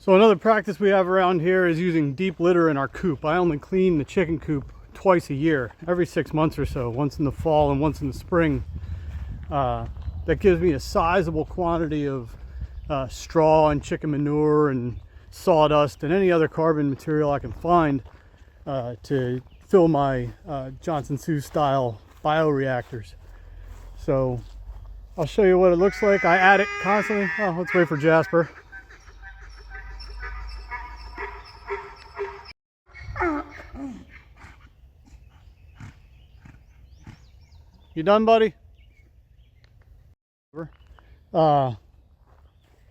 So another practice we have around here is using deep litter in our coop. I only clean the chicken coop twice a year, every 6 months or so, once in the fall and once in the spring. That gives me a sizable quantity of straw and chicken manure and sawdust and any other carbon material I can find to fill my Johnson Sioux style bioreactors. So I'll show you what it looks like. I add it constantly. Oh, let's wait for Jasper. You done, buddy? I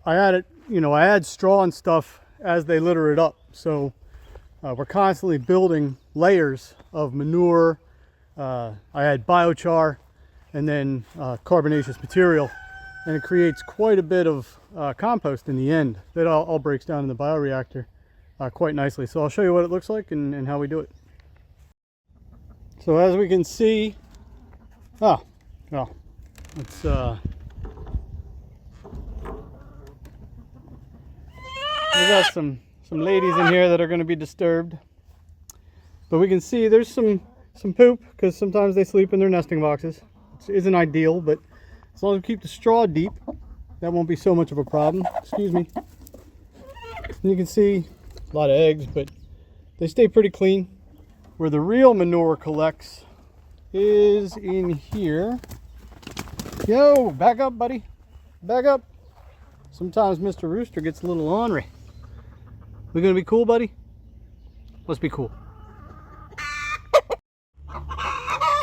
add it, I add straw and stuff as they litter it up. So we're constantly building layers of manure. I add biochar and then carbonaceous material, and it creates quite a bit of compost in the end. That all breaks down in the bioreactor quite nicely. So I'll show you what it looks like and how we do it. So as we can see, well, it's we got some ladies in here that are going to be disturbed, but we can see there's some poop because sometimes they sleep in their nesting boxes. It isn't ideal, but as long as we keep the straw deep, that won't be so much of a problem. Excuse me. And you can see a lot of eggs, but they stay pretty clean. Where the real manure collects is in here. Yo, back up, buddy. Back up. Sometimes Mr. Rooster gets a little ornery. We gonna be cool, buddy? Let's be cool.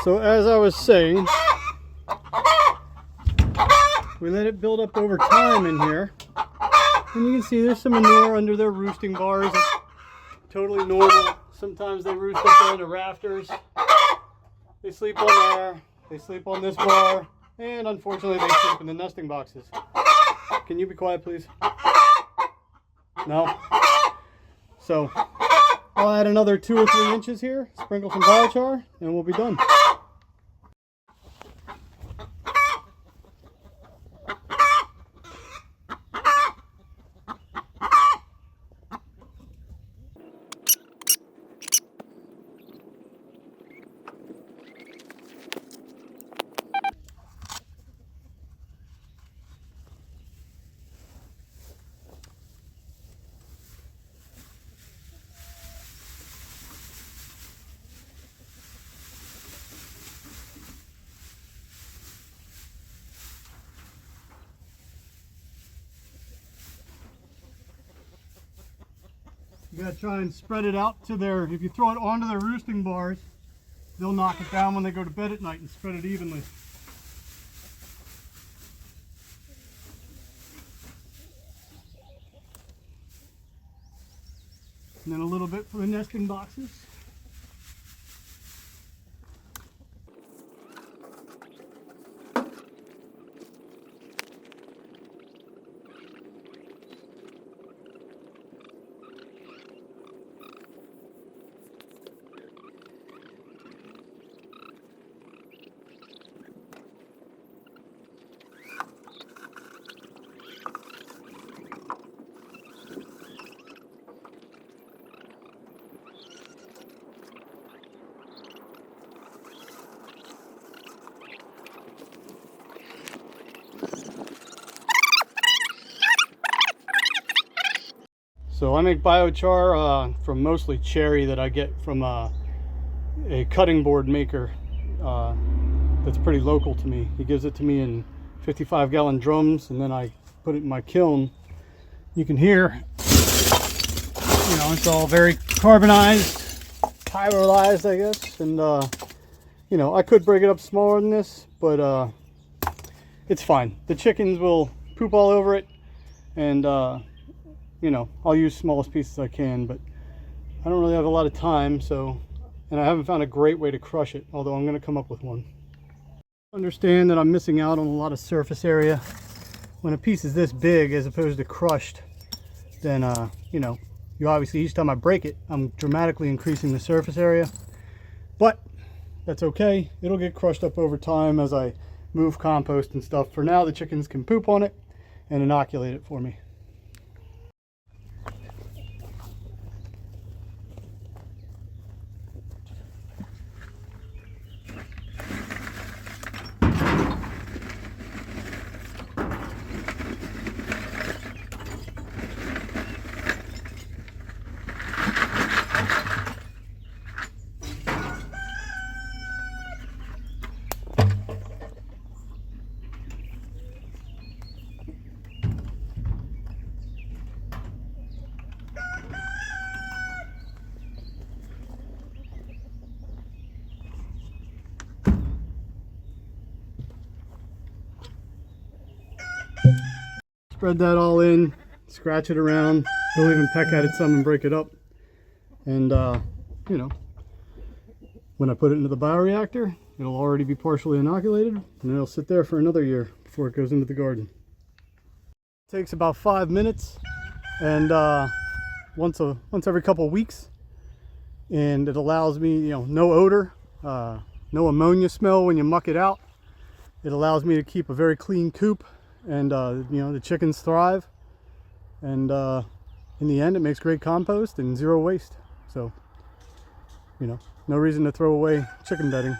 So as I was saying, we let it build up over time in here. And you can see there's some manure under their roosting bars. It's totally normal. Sometimes they roost up there in the rafters. They sleep on there, they sleep on this bar, and unfortunately they sleep in the nesting boxes. Can you be quiet, please? No? So I'll add another 2 or 3 inches here, sprinkle some biochar, and we'll be done. You gotta try and spread it out to if you throw it onto their roosting bars, they'll knock it down when they go to bed at night and spread it evenly. And then a little bit for the nesting boxes. So I make biochar from mostly cherry that I get from a cutting board maker that's pretty local to me. He gives it to me in 55-gallon drums, and then I put it in my kiln. You can hear, it's all very carbonized, pyrolyzed, I guess. And I could break it up smaller than this, but it's fine. The chickens will poop all over it, and I'll use smallest pieces I can, but I don't really have a lot of time, and I haven't found a great way to crush it, although I'm going to come up with one. Understand that I'm missing out on a lot of surface area. When a piece is this big as opposed to crushed, then you obviously, each time I break it, I'm dramatically increasing the surface area, but that's okay. It'll get crushed up over time as I move compost and stuff. For now, the chickens can poop on it and inoculate it for me. Spread that all in, scratch it around. They'll even peck at it some and break it up. And you know, when I put it into the bioreactor, it'll already be partially inoculated, and it'll sit there for another year before it goes into the garden. It takes about 5 minutes, and once every couple of weeks, and it allows me, you know, no odor, no ammonia smell when you muck it out. It allows me to keep a very clean coop, and you know, the chickens thrive, and in the end it makes great compost and zero waste. So, you know, no reason to throw away chicken bedding.